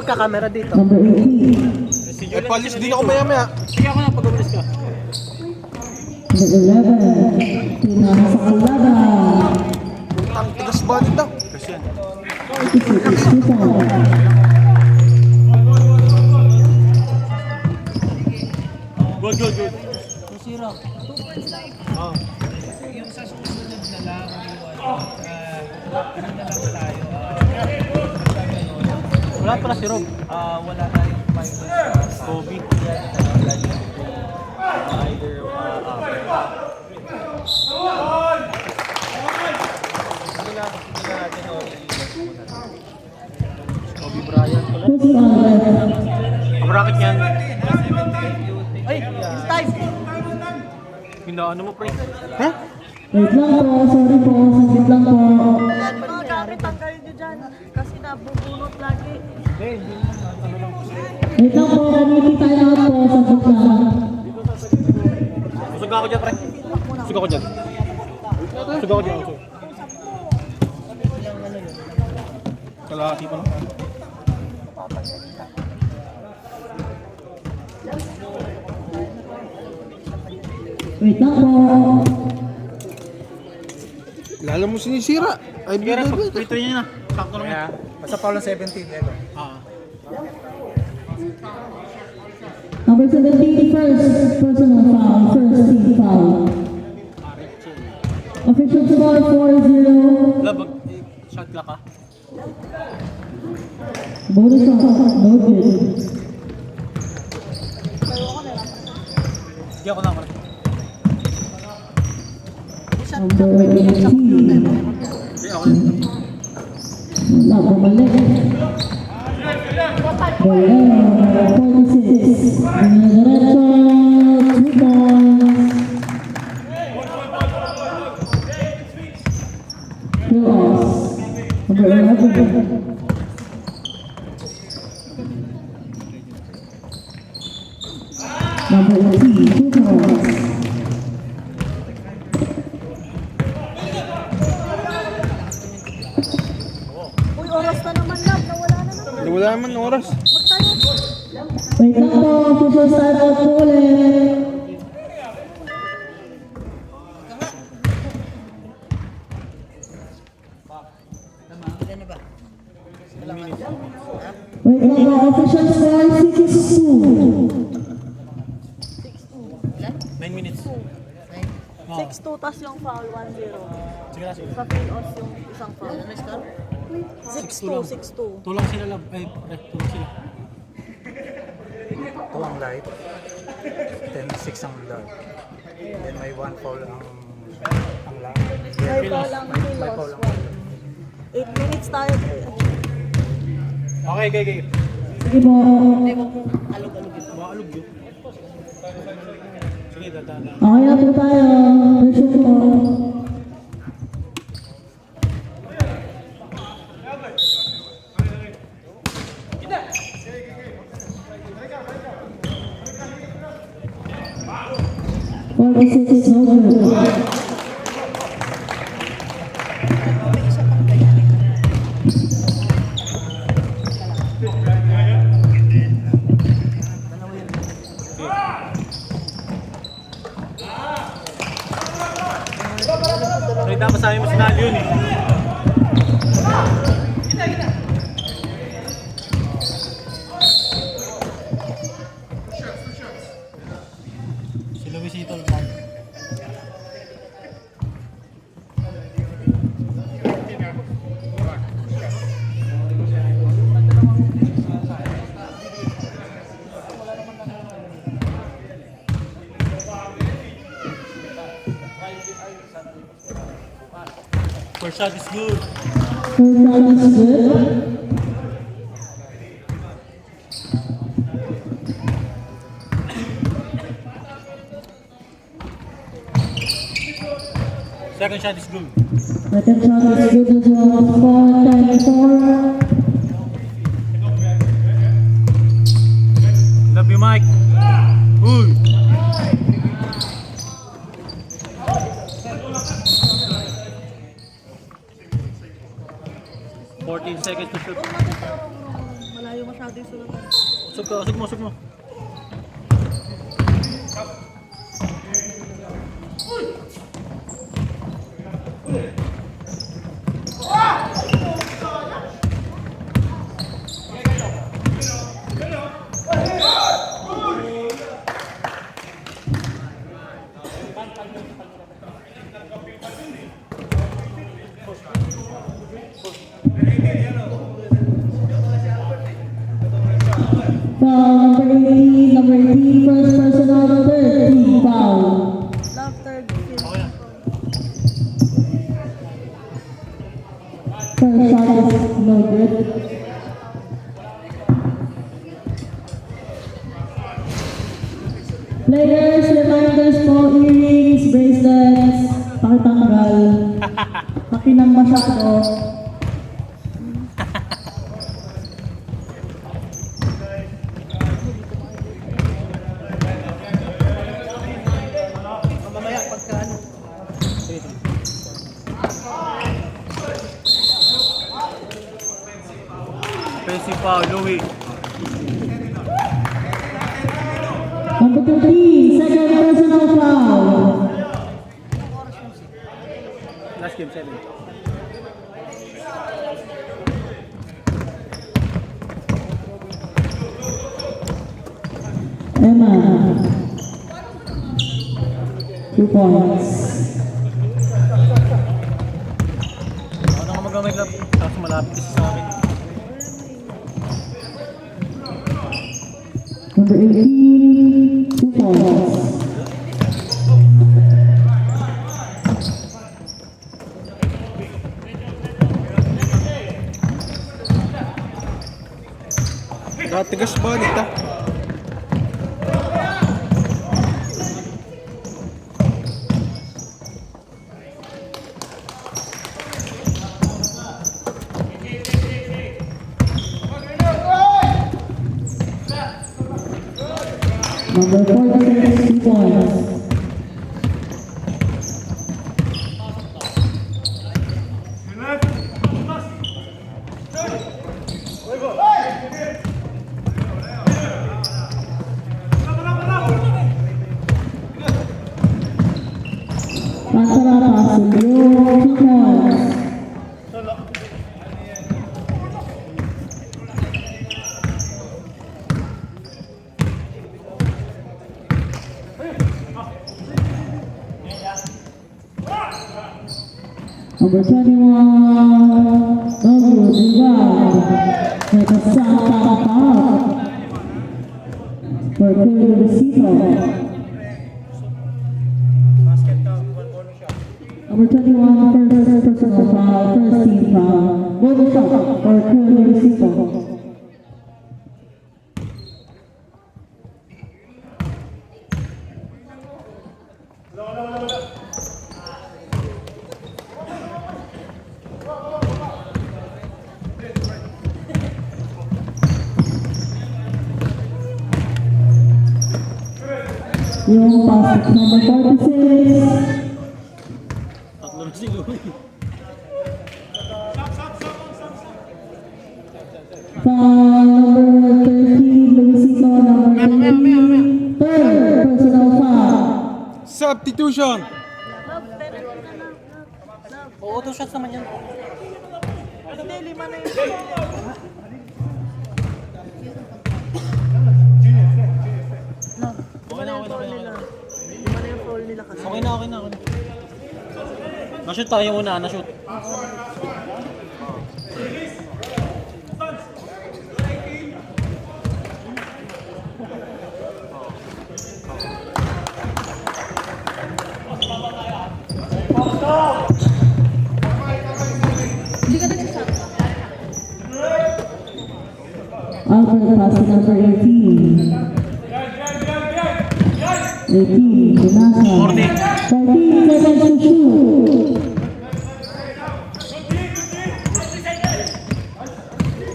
magkakamera dito. Number 18. Eh, palis din ako maya-maya. Sige ako na pag-umalis ka. Number 11. Pinasa sa kalaban. Ang tigas balik daw. Kasi yan. 56 to 5. Good, good, good. 2-0. 2 points lang. Oo. Yung sa susunod na lang, ano na lang tayo, Wala pala si Rob. wala tayong finals sa Kobe. either Kobe Bryant pala. Puso Albert. Ang bracket niyan. Ay, it's time. Hindaan mo, pre. Ha? Wait lang po, sorry po, saglit lang po. Yan, mga gamit tanggalin nyo dyan. Kasi nabubunot lagi. Wait lang po, committee time out po, saglit lang. Busog ako dyan, pre. Busog ako dyan. Busog ako dyan. Kalahati pa lang. Wait lang po. Lalo mo sinisira. Ay, Sige, Ren, bigay. pag-free niya na. Sakto lang yan. Basta Paulo 17, ito. Number 17, first personal foul, first team foul. Official score 4-0. Wala, shot clock ka. Bonus shot, no good. Sige ako lang, pre. Number 18. Sige ako lang. Wala, bumalik. Wala, 46. Diretso, 2 points. Kill off. Number 11. Number 18, 2 points. Uy, oras na naman lang. Nawala na naman. Wala naman oras. Magtayo. Wait lang po, official start out po ulit. Wait lang po, official score 6-2. 9 minutes. 6-2, tas yung foul 1-0. Sige na, sige. Sa fill-off yung isang foul. 6-2, 6-2. Tulang sila lang. Ay, pre, tulang sila. Ito ang light. 10-6 ang dark. Then may 1 foul ang lang. May foul lang fill-off. 8 minutes tayo. Okay, okay, okay. Sige po. Maalog yun. Sige, dadaan. Okay na po tayo. Resume po. Six, no good. Nakita pa sa amin mo sinali yun eh. Si Luisito lang. First shot is good. First shot is good. Second shot is good. Second shot is good as well. 4-10-4. Love you, Mike. Uy! Seconds to shoot. Malayo masyado Pwede sunod na. Usog mo. Foul number 18, first personal, 13 foul. Love third field. First shot is no good. Players, reminders po, earrings, bracelets, pakitanggal. Pakinang masyado. Mamaya pagka ano. Offensive foul, Louis. Number 13, second personal foul. Last game, 7. Emma. 2 points. Ako na nga magamit lang. Tapos malapit kasi sa akin. Number 18, 2 points. Tigas balik ah. Number 46, 2 points. Pasarapa, Silvio, 2 points. Number 21, Douglas Rival, with a Santa foul for Crucito. Number 21, first personal foul, first team foul, bonus shot for Crucito. Yung pass number 46. Tatlo na si Louis. Foul number 13, Luisito, number 13. Third personal foul. Substitution. Love, pero na lang. Love. Oo, 2 shots naman yan. Hindi, 5 na yun. Love. Okay na, okay na, okay na. 5 na yung foul nila kasi. Okay na. Na-shoot tayo muna, na-shoot. Alfred pass to number 18. 18, Pinasa. 14 seconds to shoot.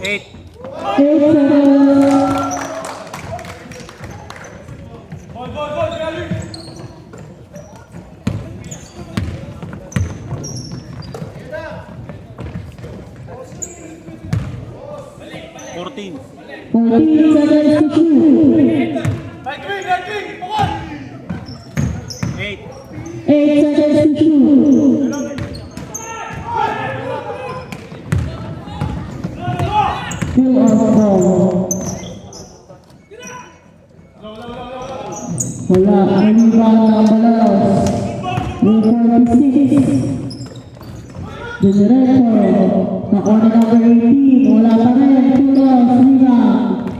8. 8 seconds. 18 seconds to shoot. 8 seconds to shoot. Two or four. Wala, ang rebound ng Balaros. Number 46. Diretso. Nakuha na number 18. Wala pa rin. Two loss. Rebound.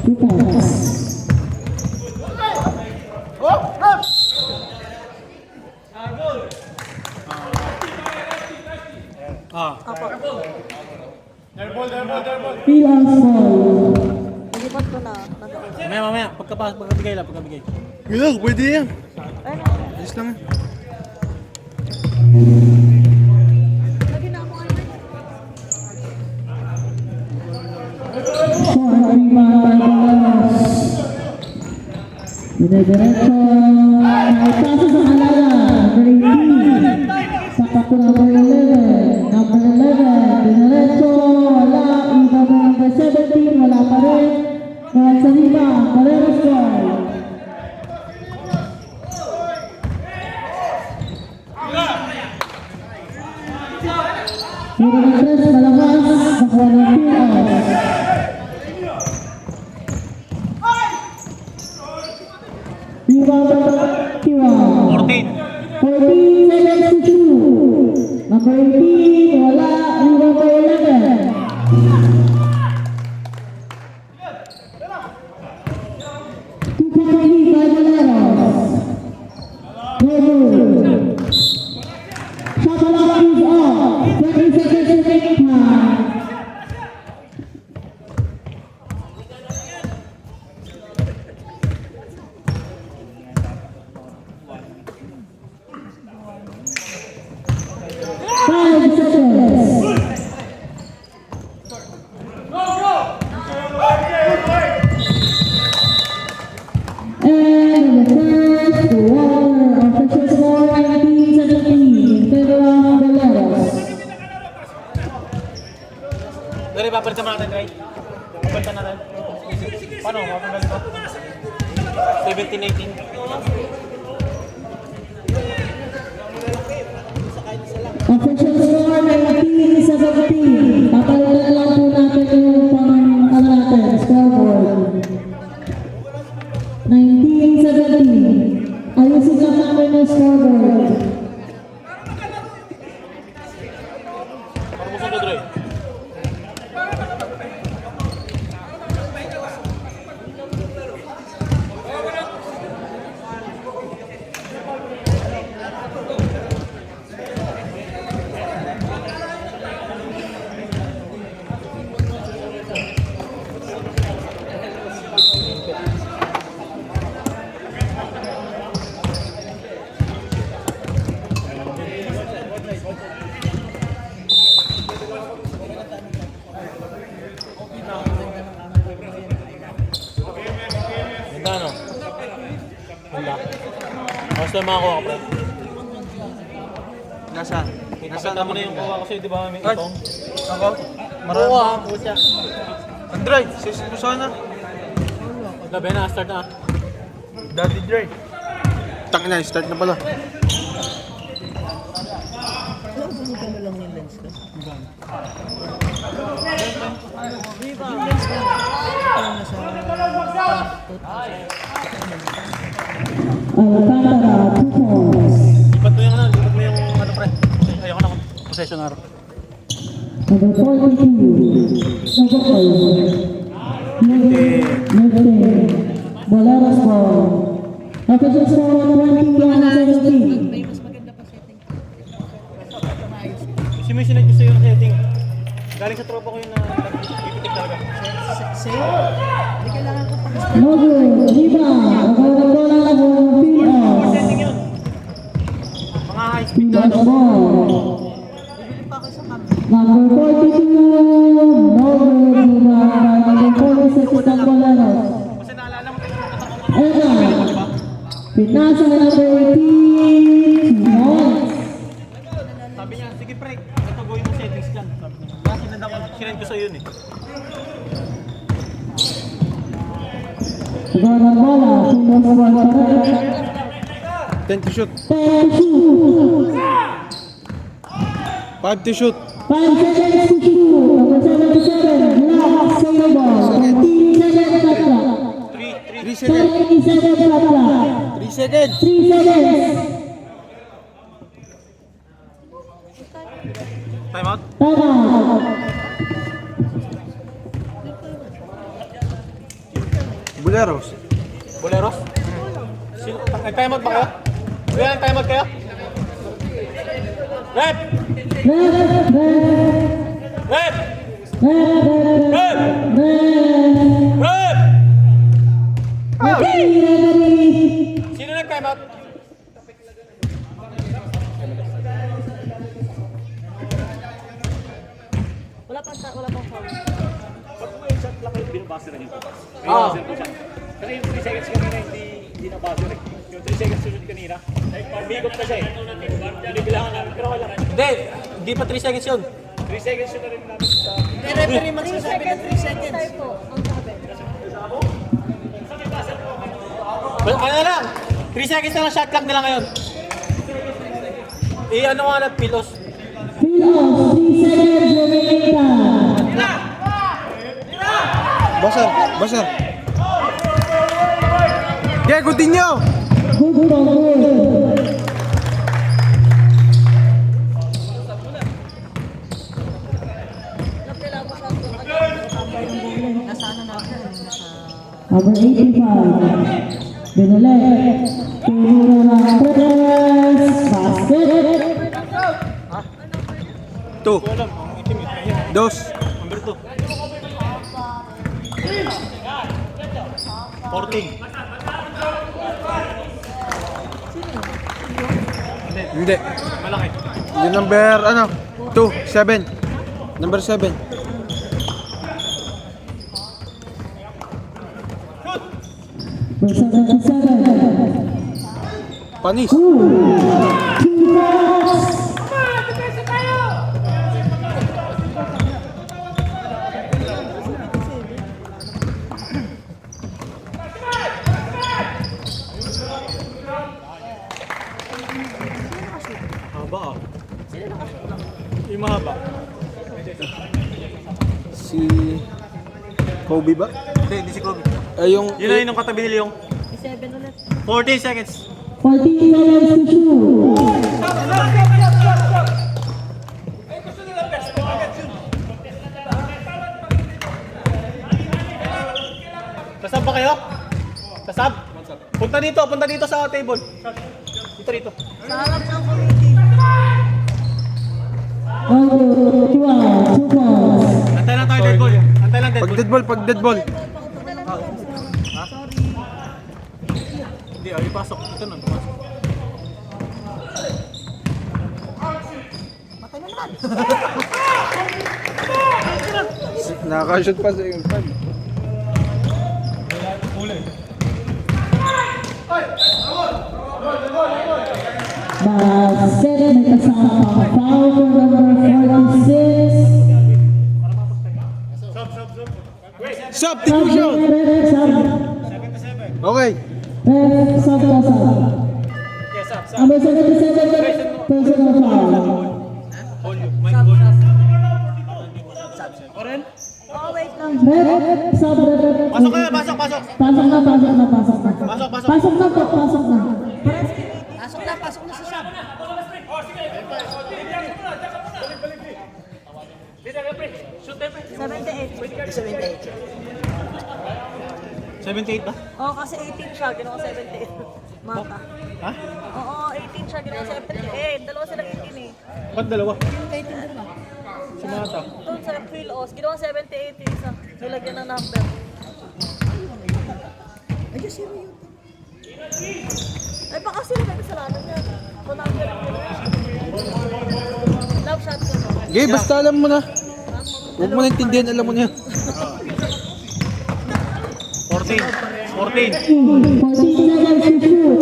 Two points. Three loss ball. Nilipat ko na. Mamaya, pagkabigay lang, pagkabigay. Yun, pwede yan. Ayun. Ayos lang. Lagi na ako ano. Short rebound by Balaros. Diretso. Naipasa sa halaga. Number 18. Sapak ko number 11. Number 11. Diretso. Wala. Iba mo number 17. Wala pa rin. Kaya sa rebound. Balaros ball. Number 3 malabas. Nakuha ng 2 off. Rebound by Tiwa. 14. 14 seconds to shoot. Number 18, wala. Rebound by 11. Two-point lead by Balaros. No good. Shot clock is off. 20 seconds remaining time. Five seconds. And the first quarter official score 19-17 in favor of Balaros. Dari, papalitan mo natin, right? Papalitan natin. Paano? Papalitan ko? 17-18. Official score 19-17. Papalitan lang po natin yung natin, scoreboard. 19-17. Ayusin lang namin yung scoreboard. Para mo sunod, Ray. Ganda, no? Ganda. Basta yung mga kuha ko, pre. Nasaan? Nakita mo na yung kuha kasi, di ba, may itong? Ako? Marami. Kuha, pusa. Android, sis mo sana. Gabi na, start na. Daddy Dre. Tangin na, start na pala. Alcantara, 2 points. Lipat mo yung ano, pre. Ayoko na, possession araw. Number 42, Nagokol. Nagokol. Balaros ball. Official score 21-17. May mas maganda pa setting. Kasi may sinadyo sa'yo na setting. Galing sa tropa ko yun na ipitik talaga. Sa'yo? Hindi kailangan ko pag No good. Rebound. Nagawag bola na po. Field off. Setting yun. Mga high speed na. Lost ball. bibili pa ako sa map. Number 42, no good. Rebound by number 46 ng Balaros. Kasi naalala mo tayo. Ayun na. Pinasa na number 18. yun eh. Gol ng bola. Sino sa bola? 10 to shoot. 10 shoot. 5 to shoot. 5 seconds to shoot. Number 77. Lock. Save the ball. 13 seconds shot clock. 3 seconds. 30 seconds shot clock. 3 seconds. 3 seconds. Time out. Time out. Buleros. Boleros? Sino? Nag-time out ba kayo? Kuya, nag-time out kayo? Rep! Red. Rep! Red. Rep! Rep! Sino nag-time out? Wala pang foul. Ah. Kasi yung 3 seconds kanina hindi nabasa rin. Yung 3 seconds sunod kanina, pabigop na siya eh. Binibilangan namin, pero wala. Hindi pa 3 seconds yun. 3 seconds yun na rin namin sa... May referee magsasabi ng 3 seconds. Tayo po, ang sabi. Ano na lang? 3 seconds na lang shot clock nila ngayon. Ano nga na, pilos. Pilos. 3 seconds remaining time. Basar. Yeah, Coutinho. Good ball, good. Napila mo sa nasa ano na ako, nasa... Number 85. Binolet. Tinuro ng press. Basket. 2. Dos. Number 2. 14. Hindi. Malaki. Yung number, 2, 7. Number 7. Number 77. Panis. 2 fouls. Haba ah. Yung mahaba. Si Kobe ba? Hindi si Kobe. Ay, yung... Yun na yun yung katabi nila yung 7 ulit. 14 seconds. 14 seconds to shoot. Kasab ba kayo? Kasab? Punta dito sa table. Dito. Sa harap ng committee. Number 12. 2 fouls. Antay lang tayo dead ball. Antay lang dead ball. Pag dead ball. Hindi, ipasok. Ito na, ipasok. Nakaka-shoot pa sa yung 5. Basket. May kasama pang foul for number 46. Stop! Tingnan siya! Okay. Sub. Yes, up. Number 77. Personal foul. Hold you. Mike, hold you. Oren? Oh, wait lang. Red. Sub. Pasok ka, pasok. Pasok na. Pasok. Pasok na po. Pasok na. Pasok na sa shop. 78 ba? Oo, kasi 18 siya, ginawa 78. Mata. Ha? Oo, 18 siya, ginawa 78. Dalawa silang 18 eh. Ba't dalawa? 18 din ba? Si Mata. Doon sa Phil Oz, ginawa 78 yung isa. Nilagyan ng number. Ay, Diyos, sino yun? Ay, baka sila may kasalanan niya. Kung number nila. Love shot ko. Okay, basta alam mo na. Huwag mo naintindihan, alam mo na yan. 14. 14 seconds to shoot.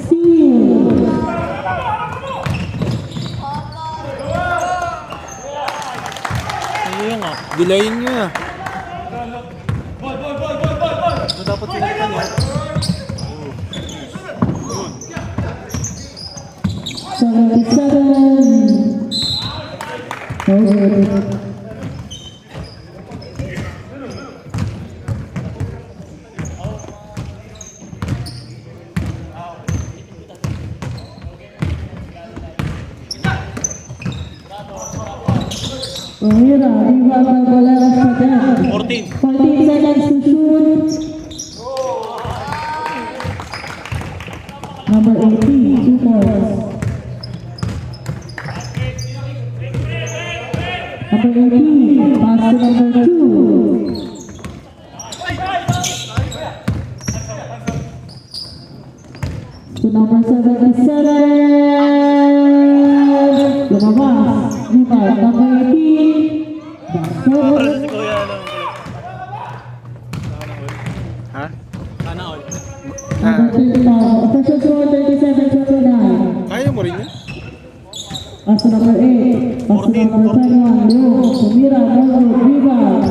Steal. Delayin nyo na. Ito dapat sinipan niya. 77. Okay. Mira, arriba la bola allá. 14. 14 seconds to shoot. Number 18, 2 points. Number 18, pass to number 2. To number 77. Lumabas. Rebound, number 18. Basket. Si Kuya ano. Ha? Sana all. Official score 37-29. Kaya mo rin yun? Pass to number 8. Pass to number 21. Leo. Sumira. Morgan. Rebound.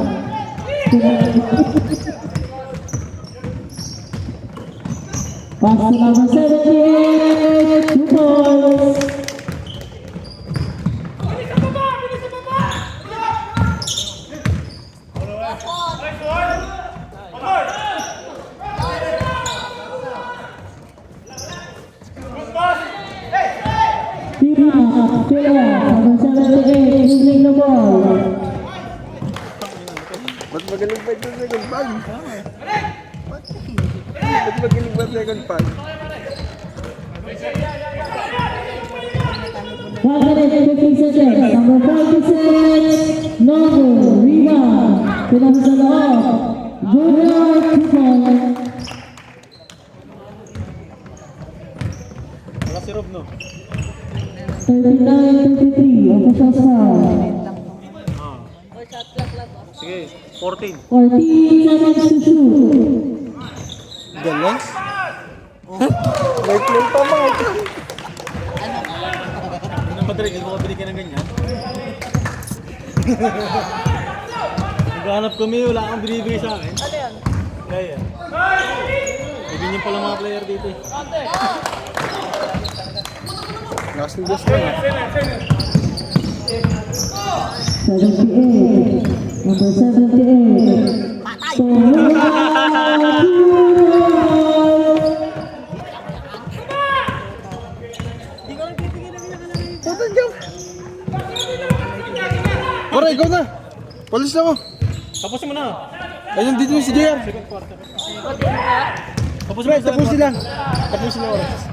Pass to number 78. 2 points. Number 78, using the ball. Ba't magaling pa ito second pad? Ba't magaling pa second pad? 1 minute, 15 seconds. Number 46, Novo, rebound. Pinasa sa loob. Junior, 2 points. Wala si Rob, no? 39-33, official foul. O, shot clock lang ba? Sige, 14. 14 seconds to shoot. Galing? May play pa mga ito. Ano ba, Drake? Hindi ko kabili ka ng ganyan. Naghahanap kami, wala kang binibigay sa akin. Ano yan? Kaya. May ganyan pala mga player dito eh. Last ng Diyos lang. 78, number 78. So, Di ko lang titigil na nakalagay. Para, ikaw na. Palis na ako. Tapusin mo na. Ayun, dito yung si JR. Second quarter. Tapos ba, tapusin lang. Tapusin lang oras.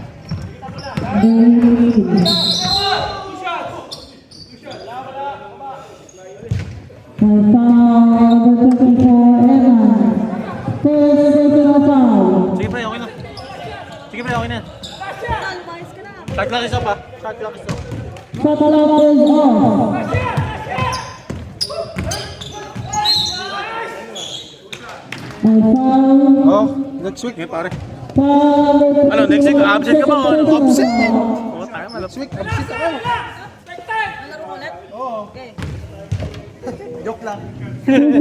number 24, Evan. First personal foul. Sige pre, okay na. Sige pre, okay na. Lumayas ka na. Shot clock is up ha. Shot clock is up. Shot clock is off. May foul. Oh, next week. Okay pare. Foul number Ano, next week, absent ka ba o ano? Absent. Oo, tayo malap. Next week, absent ako. Nalaro mo ulit? Oo. Okay. Joke lang. And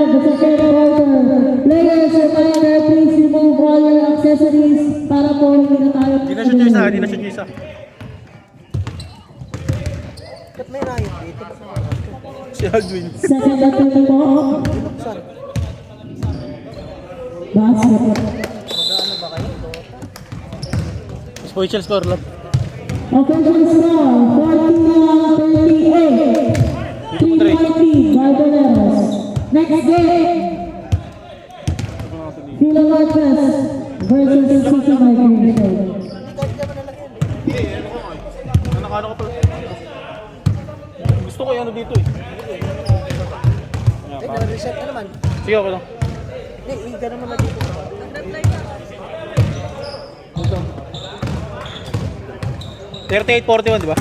the second quarter. Players, reminder, please remove all your accessories para po hindi na tayo. Di na shoot yung isa, di na shoot yung isa. Si Aldwin. Second attempt po. Basket. Spoiler score lang. Official score, 41-38. 3-point lead, Barbaneros. Next game. Philo Lopez versus City Migration. Nakano ko pala. Gusto ko yung ano dito eh. Nag-reset ka naman. Sige, okay lang. Hindi, ganun naman dito. Nag-reply na. 38-41, di ba?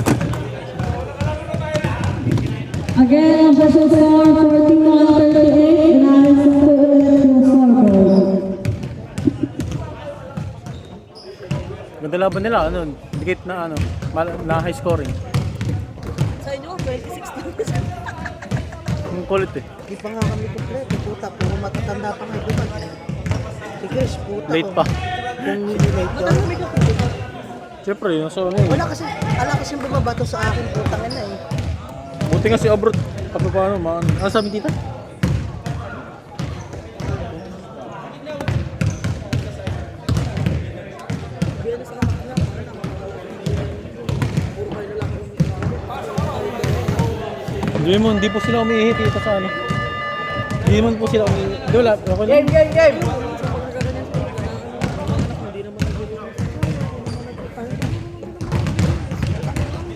Again, official score, 41-38. Inalis na po ulit yung scoreboard. Ganda laban nila, ano, dikit na ano, na high scoring. Sa inyo, 26 na. kulit eh. Di pa nga kami kompleto, puta. Puro matatanda pa nga ito. Si Chris, puta. Late oh. pa. Kung hindi late yun. Siyempre, yun. So, ano eh. Wala kasi bumabato sa akin, putang ina eh. Buti nga si Abroad. Paano, maan. Ano sabi tita? Hindi po sila umiihit dito sa ano. Hindi naman po sila umiihit. Di wala. Game!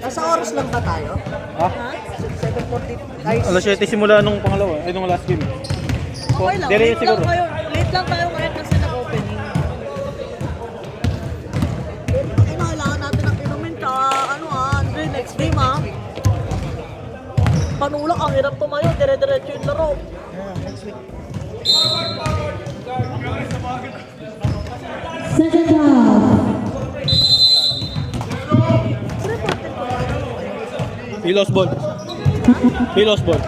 Nasa oras lang ba tayo? Ha? 7:40. Guys, Alas 7 simula nung pangalawa. Ay, nung last game. Okay lang. Dire Late siguro. lang kayo. Late lang tayo ngayon kasi nag-opening. Kailangan natin ang inumin ka. Andre, next game Panulak, ang hirap tumayo. Dire-diretso yung laro. next week. Second half. Pilos ball. Pilos ball.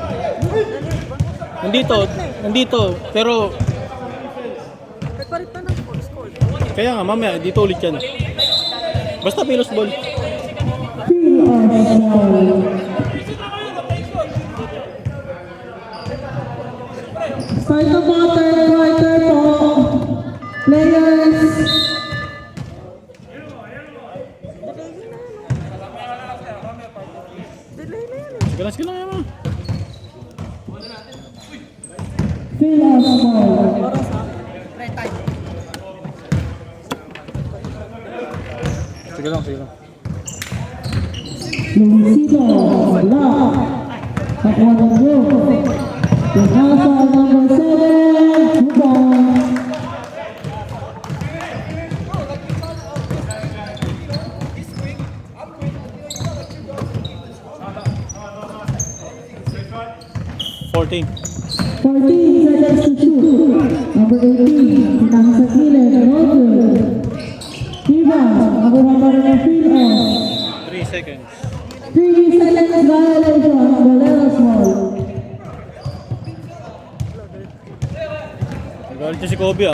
Nandito. Pero, Nagpalit na ng score. kaya nga, mamaya, dito ulit yan. Basta pilos ball. Start the quarter po. Players. Sige lang yan. Fill us ball. Sige lang. Luisito. Wala. Kakuha ng group. Pinasa number 7. Hubang. $14. 14 seconds to shoot. Number 18. Pinasa sa gilid. Roger. Diva. Nakuha pa rin ang fill off. 3 seconds. 3 seconds violation. Boleros ball. Nagagalit si Kobe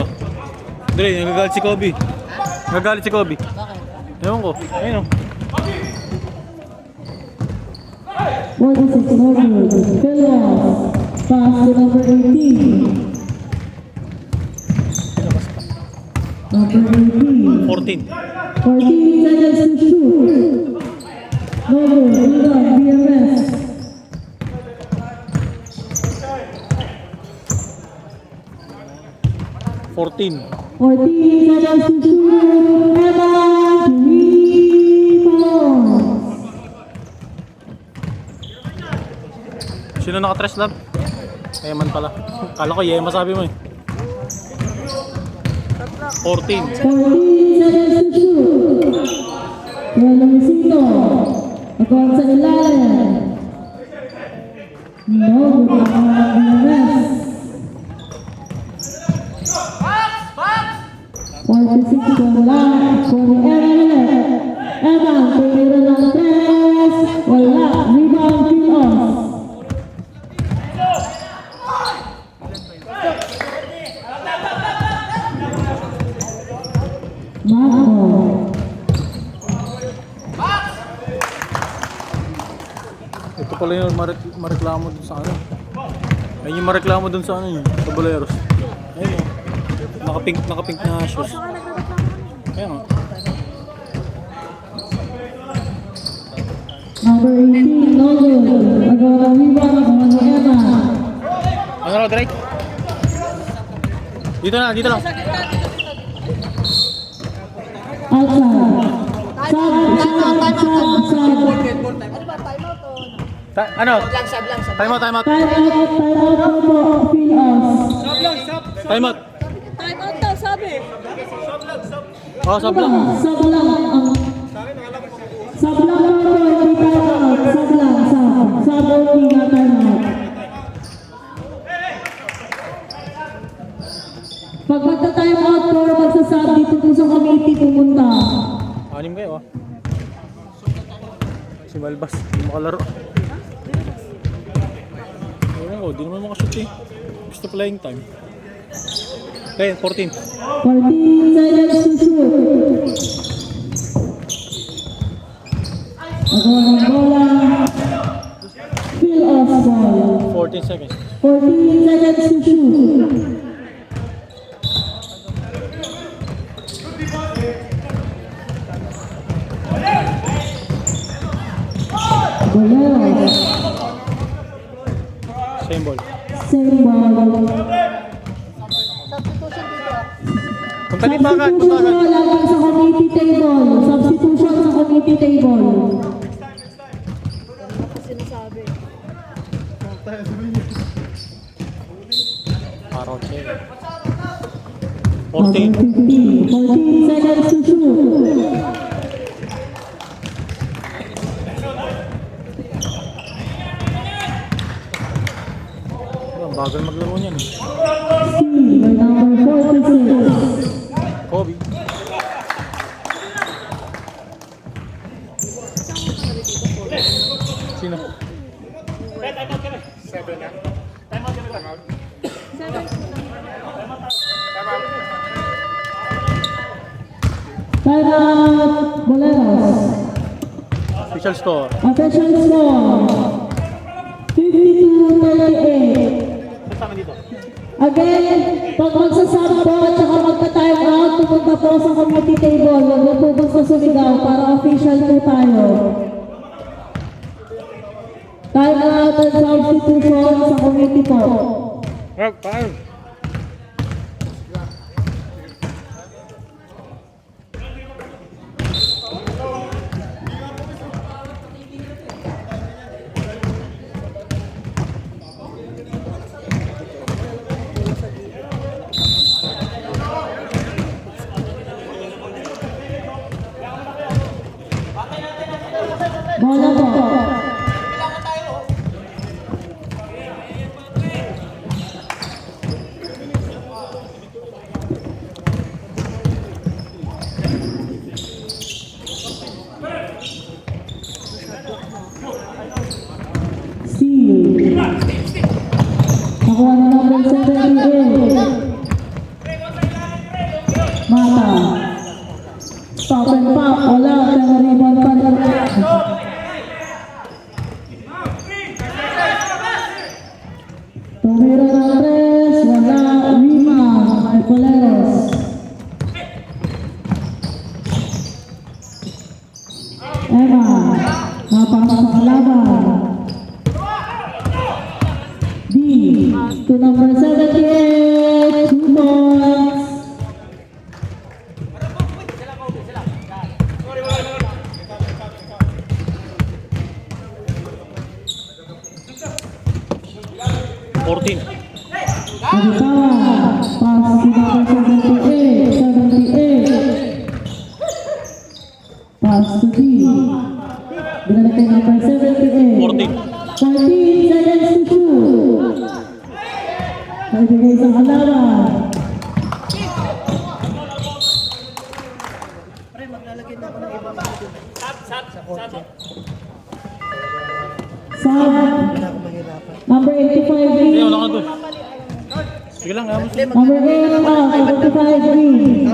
Dre, nagagalit si Kobe. Nagagalit si Kobe. Ewan ko. Ayun 46 Roger. Fill off. Pass to number 18. Number 18. 14. 14 seconds to shoot. Roger. Ilan. BMS. 14. 14 seconds to shoot. Evan. 3 points. Sino naka-tres lab? Yeman pala. Kala ko Yema sabi mo eh. 14. 14 seconds to shoot. Luisito. Nagkawan sa ilalim. No, BMS. 46 wala. Kung Evan ulit. Evan, tira ng 3. Wala. Rebound fill off. Marco. Ito pala yung mareklamo dun sa ano. Ayun yung mareklamo dun sa ano yun. Sa Boleros. Ayun o. Naka-pink na shoes. Ayun o. Number 18, Logo. Nagawa ng rebound. Nagawa ni Evan. Ano raw, Dre? Dito lang. Outside. Ano? Time out. Time out po. Fill off. Time out. Time out daw, sabi. Oh, sab lang. Sab lang. Sab lang po. Hindi time out. Sab lang. Sab only na time out. Pag magta-time out po, magsasab dito po sa committee pumunta. 6 kayo Si Malbas, hindi makalaro. Ayun ko. Oh, di naman makashoot eh. Gusto playing time. Okay, 14. 14 seconds to shoot. Agawa ng bola. Fill off ball. 14 seconds. 14 seconds to shoot. Boleros. Same ball. Same ball. Punta din baka. Substitution lalagay sa committee table. Substitution sa committee table. Ako sinasabi. Paraw check. 14 14. 14 seconds to shoot. Ang bagal maglaro niyan. Steal by number 46. Kobe. Sino? Time out, Boleros. Official score. Official score 52-38. Again, pag magsasama po at saka magka-time out, pupunta po sa committee table. Huwag na po basta sumigaw para official po tayo. Time out and substitution sa committee po. Bola po. Steal. Nakuha na number 78. Mata. Stop and pop. Wala. Pero rebound pa rin. Tumira ng tres. Wala. Rebound. Ay Boleros. Emma. Napasok sa kalaban. D. To number 78. 2 points. Fourteen. Nagitawa. Pass to number 78. 78. Pass to D. Binalik kay number 78. 14. 14 seconds to shoot. Naibigay sa kalaban. Sub. Number 85 Sige, green. wala ka doon. Sige lang, amos. Number 8 out. 85 green.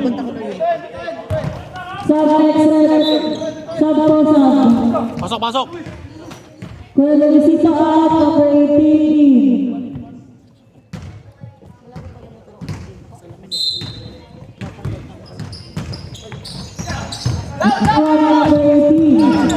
Sub next red. Sub po sub. Pasok, pasok. Kuya Luisito out. Number 18. Number 18.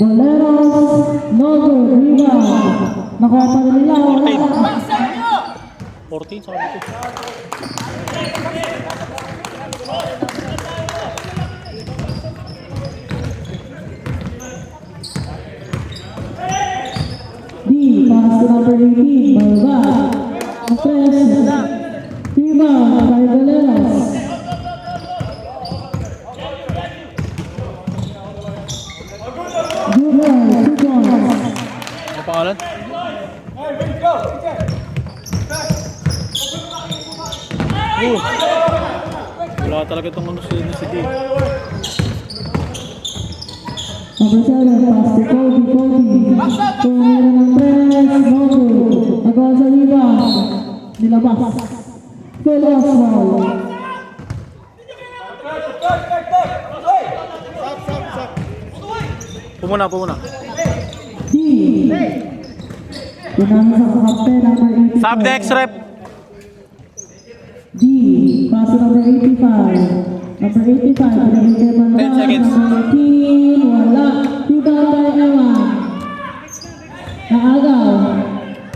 Boleros, no good, rebound. Nakuha pa rin nila. 14, sabi ko. D, pass to number 18, Balba. Press, rebound by Boleros. Junior, 2 points. Ano pangalan? Oh. Wala talaga itong ano si D. Number 7, pass to Kobe. Tumira ng press, no good. Agawa sa rebound. Nilabas. Phil Oswald. Pumuna. D. Pinasa sa kapte, number 85. Subdex rep. D. Pass to number 85. Number 85, pinagigay man 10 seconds. Number 18, wala. Rebound by Ewan. Naagaw.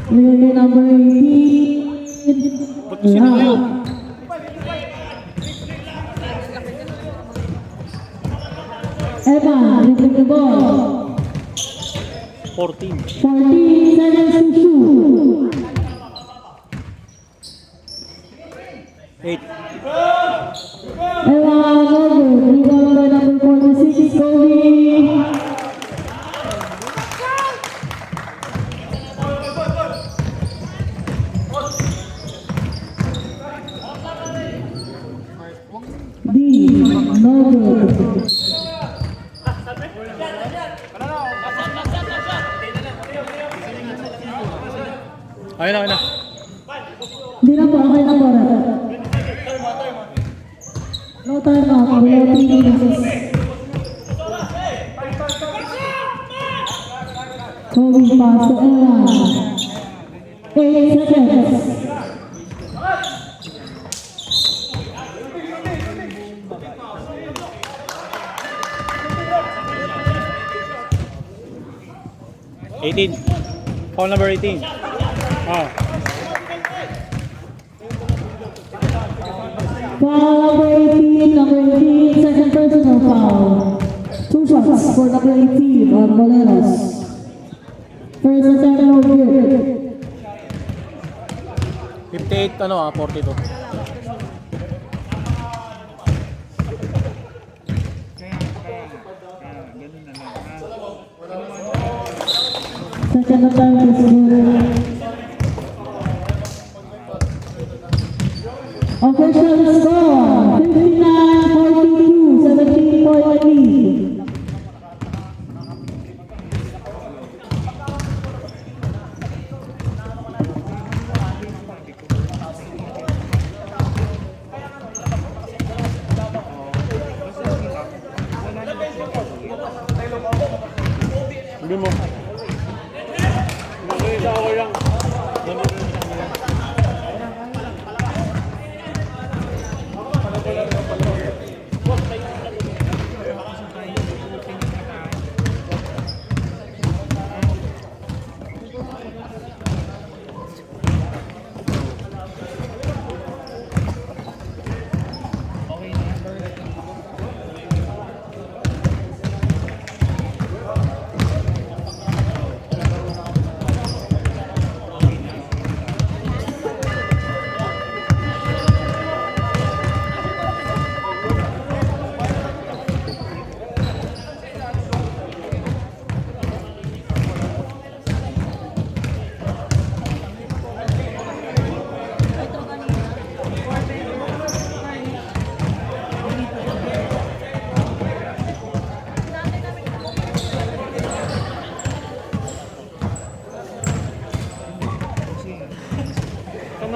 Pinagigay number 18. Ba't ko sinuyo? Evan, dribbling the ball. 14. 14 seconds to shoot. 8. Evan, no good. Rebound by number 46, Kobe. D, no good. Ayun na. Hindi na po, okay na po. No time out, below 3 minutes. Kobe pass to Evan. 8 seconds. Foul number 18. Foul number 18, second personal foul. 2 shots for number 18 on Boleros. First and second over here. 58, 42. Second attempt is good. Official score, 59-42, 17-point lead. Hindi mo.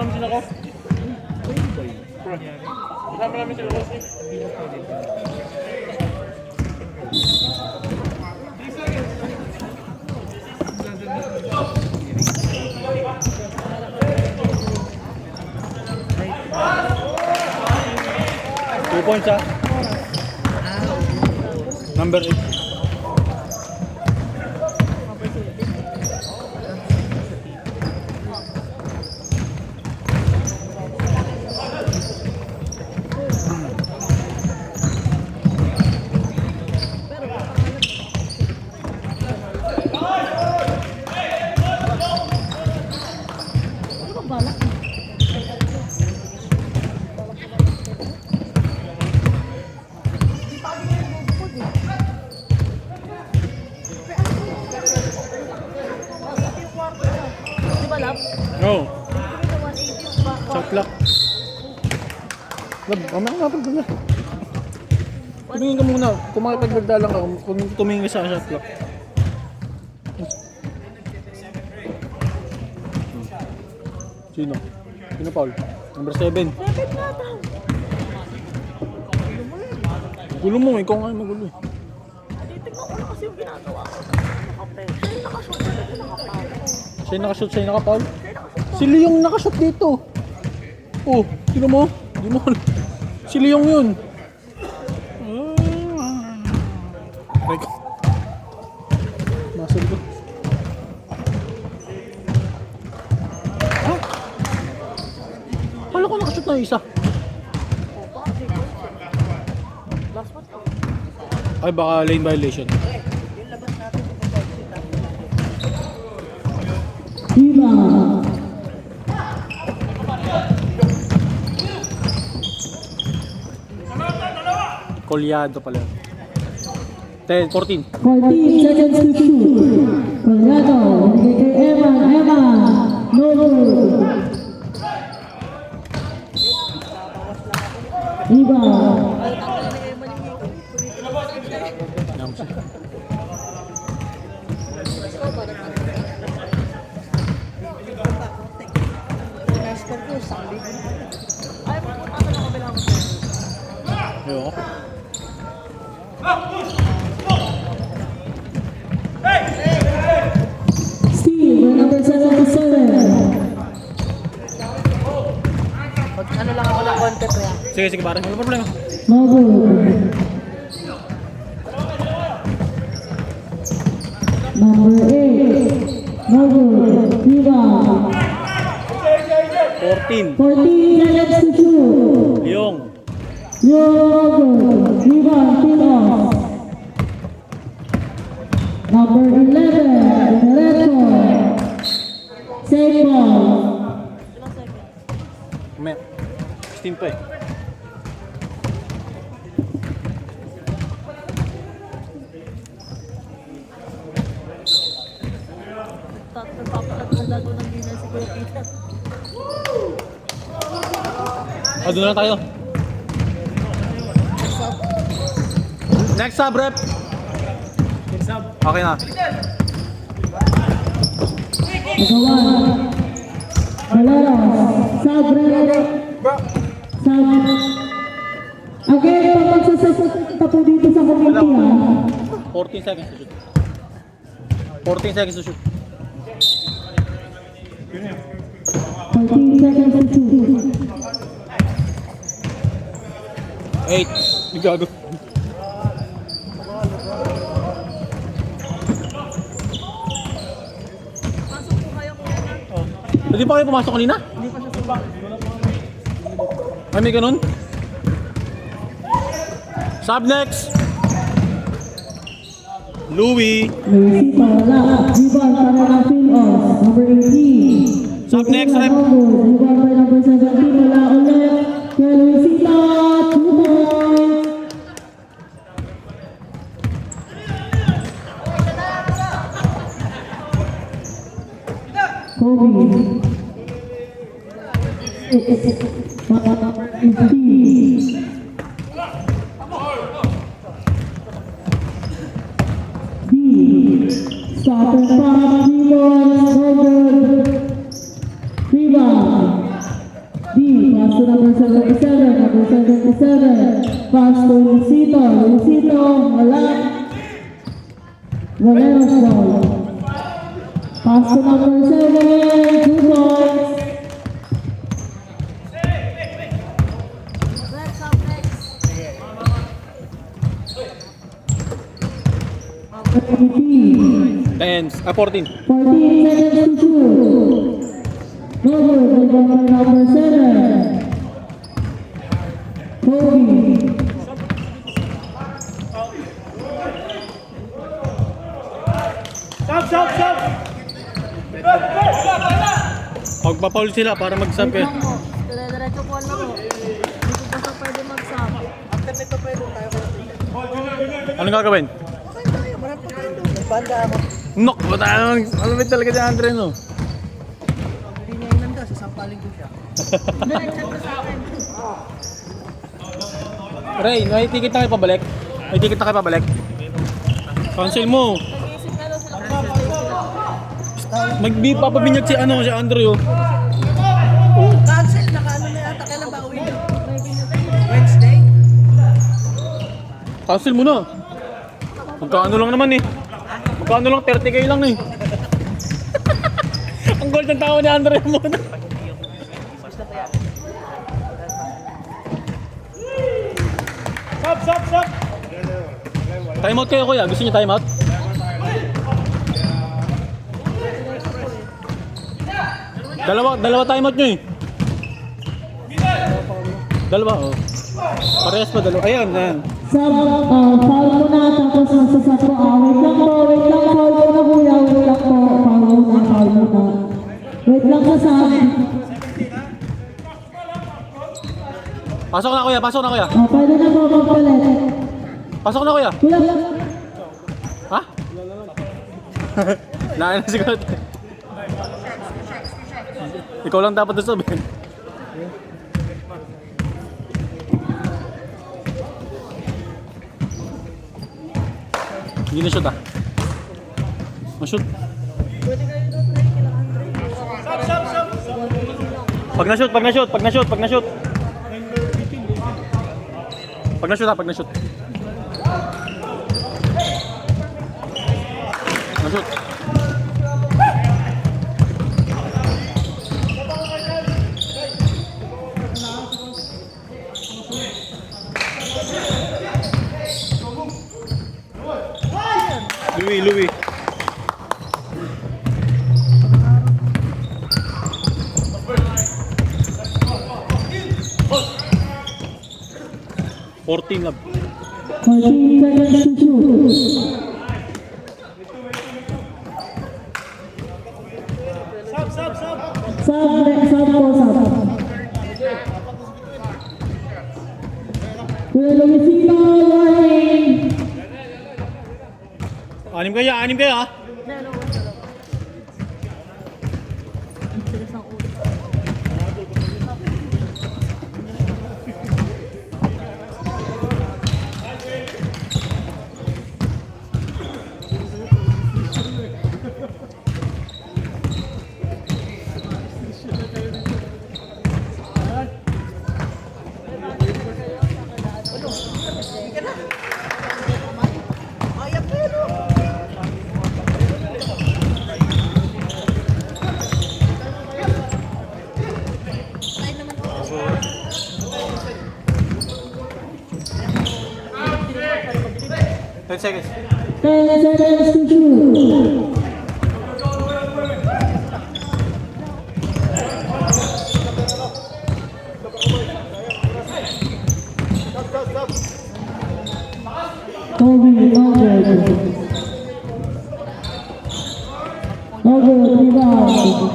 namin sila ko. Kasama namin sila ko. Two points ah. Number 8. Di ba, love? No. 180 ba? Shot clock. Lab, mamaya nga pag na. Tumingin ka muna. Kung makipagdagdalang ka, kung tumingin ka sa shot clock. Sino? Sino Paul? Number 7. Dapat nga daw. Gulo mo, ikaw nga yung magulo eh. Titignan ko na kasi yung ginagawa ko. Nakape. Siya yung nakashoot na dito, nakapalo. Siya yung nakashoot, siya yung nakapaul. Si Leong nakashoot dito. Oh, sino mo? Di mo. Si Leong yun. Try ko. Muscle ko. Ha? Kala ko nakashoot na yung isa. Last one. Ay, baka lane violation. Rebound. Kolyado pala. 10, 14. 14 seconds to shoot. Colgado, binigay kay Evan. No good. Rebound. Ay, pupunta ka na kabilang ko. Ayoko. Steve, number 77. Ano lang ako ng konti pa yan. Sige, sige pare. Wala problema. No good. Number 8. No good. Rebound. 14. 14 seconds to shoot. Leong. Rebound, pin off. Number 11, Diretso. Save ball. May 16 pa eh. Nagpapakatanda doon ng dinner si Kuya Peter. Ah, doon na tayo. Next sub, rep. Okay na. Magawa. Valero. Sabre. Sab. Again, papagsasasata po dito sa committee ha. 14 seconds to shoot. 14 seconds to shoot. 14 seconds to shoot. 8. Gago. Pasok po kayo kung ano. Hindi pa kayo pumasok kanina? Hindi pa siya subak. Ay, may ganun? Sub next! Louie! Luisito, wala. Rebound para ng pin off. Number 18. Sub next, rep. Rebound by number 17. Wala ulit. Kaya Luisito, 2 points. Kobe. Number 15. Stop and pop, rebound, over, rebound. D, pass to number 77, pass to Luisito, wala. Valero's ball. Pass to number 7, 2 points. Next up, next. 18, 14. 14 seconds to shoot. No good, rebound by number 7. Kobe. Stop! Pagpapaul sila para mag-sub kayo. Lang mo. Dire-diretso po ang laro. Hindi ko basta pwede mag-sub. After nito pwede tayo kayo. Anong gagawin? Okay tayo, marami pa kayo doon. Banda ako. Knock! Bata naman. Alamit talaga si Andre, no? Hindi niya inanda, sasampalin ko siya. Diretso ko sa akin. Ray, may ticket na kayo pabalik? May ticket na kayo pabalik? Cancel mo. Nag-iisip na daw sila kung stay sila. Papabinyag si ano, si Andrew. Cancel, naka-ano na yata. Kailan ba uwi? Wednesday? Cancel mo na. Magkaano lang naman eh. Magkaano lang, 30k lang eh. Ang gold ng tao ni Andrew mo na. Stop! Time out kayo kuya, gusto niyo time out? Dalawa time out nyo eh. Dalawa oh. Parehas pa dalawa. Ayun, ayan. Sub, foul mo na, tapos magsasat po. Wait lang po, foul mo na kuya, wait lang po. Foul mo na. Wait lang po sa amin. Pasok na kuya, pasok na kuya. Pwede na po magpalit. Pasok na kuya. Kuya, Ha? Nain na siguro. Ikaw lang dapat sabihin. Hindi na shoot ah. Ma-shoot. Pag na-shoot. Pag na-shoot ha, Na-shoot. Louis. Fourteen lang. 14 seconds to shoot. Sub po, sub. Kuya Luisino, warning. Anim kayo ha. Seconds. 10 seconds to shoot. Kobe, rebound.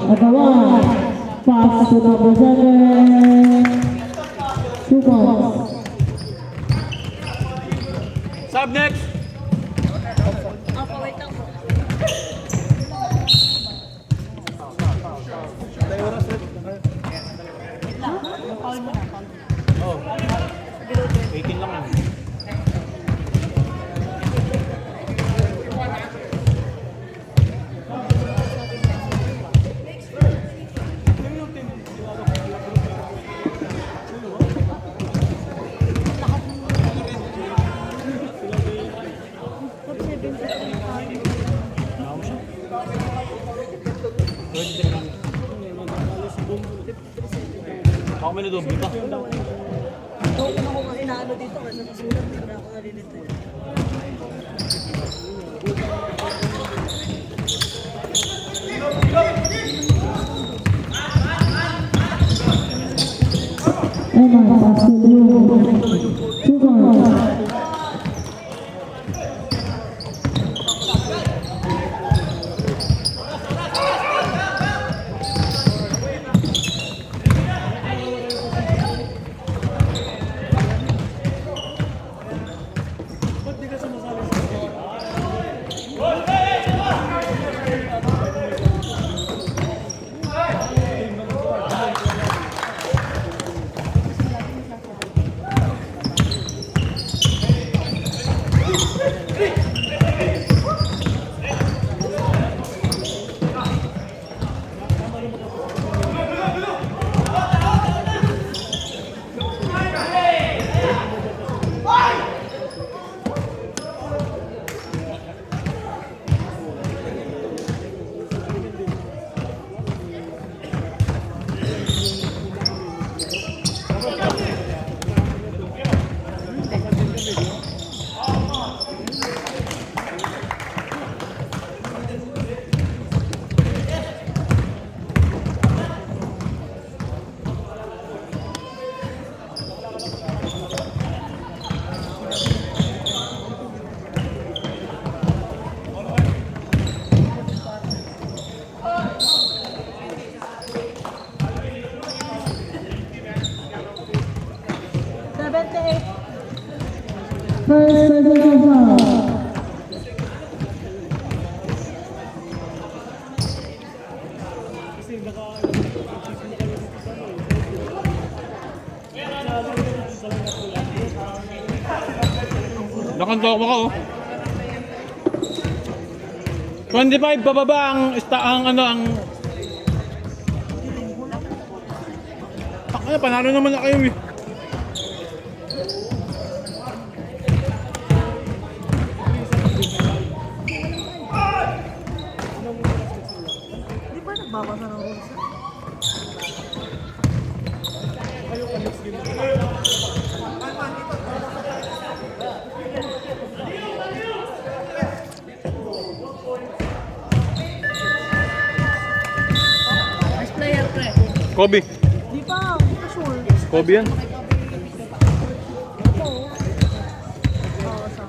Agawan. Pass to number 7. 2 points. Sub next. Opo, wait lang po. Oh. 18 lang yun. Ako may nadoble pa. Kung ako nga inaano dito, kasi nasulat, hindi na ako nalilito. Emma, pass to Blue. 2 points. personal foul. Nakanto ako oh. 25 bababa ang panalo naman na kayo eh. Di ba nagbabasa ng rules? Nice player, pre. Kobe. Di pa sure. Kobe yan. Ito. Oo, sa.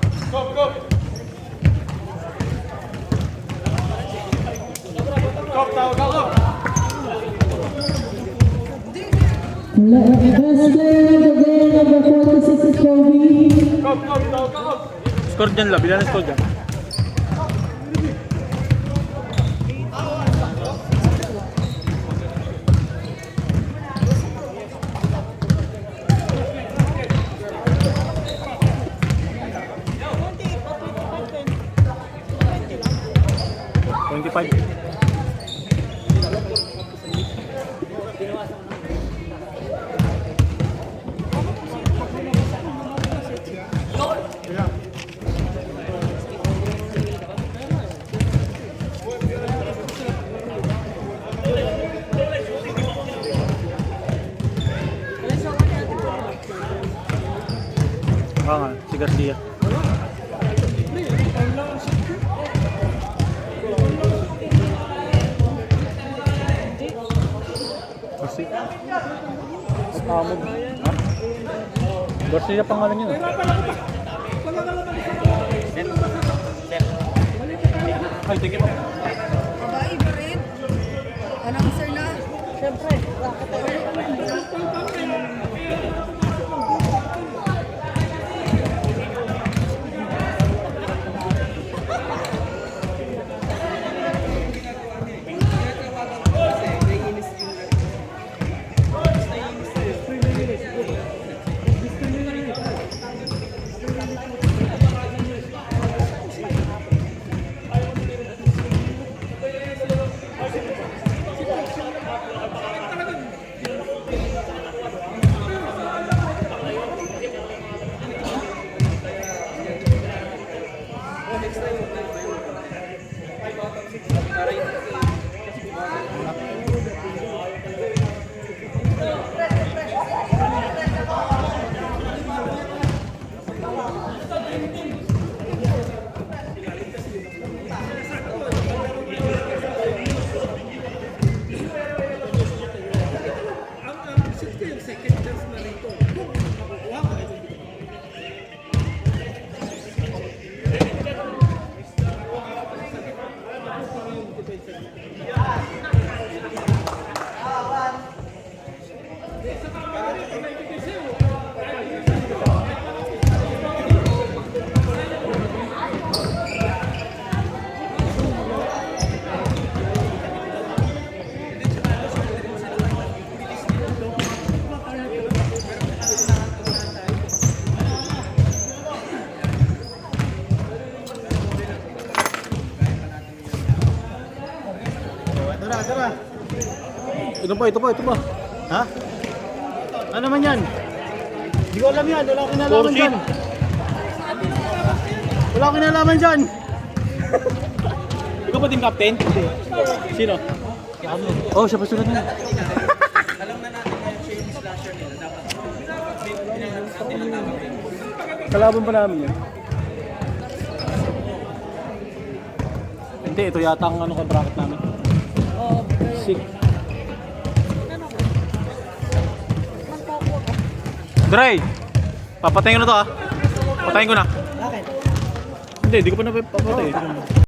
Best player of the game, number 46 is Kobe. Score dyan lang. Bilang score dyan. Oo nga, si Garcia. Kasi Amog. Ha? Garcia pangalan yun. Ay, tingin mo. Babae ba rin? Announcer na? Siyempre. Ito pa. Ha? Ano naman yan? Hindi ko alam yan. Wala akong kinalaman dyan. Wala akong kinalaman dyan. Ikaw ba team captain? Sino? Oh, siya pa sunod na. Kalaban pa namin yun. Hindi, ito yata ang bracket namin. Sick. Dre! Papatayin ko na to ha. Patayin ko na. Hindi ko pa na papatay.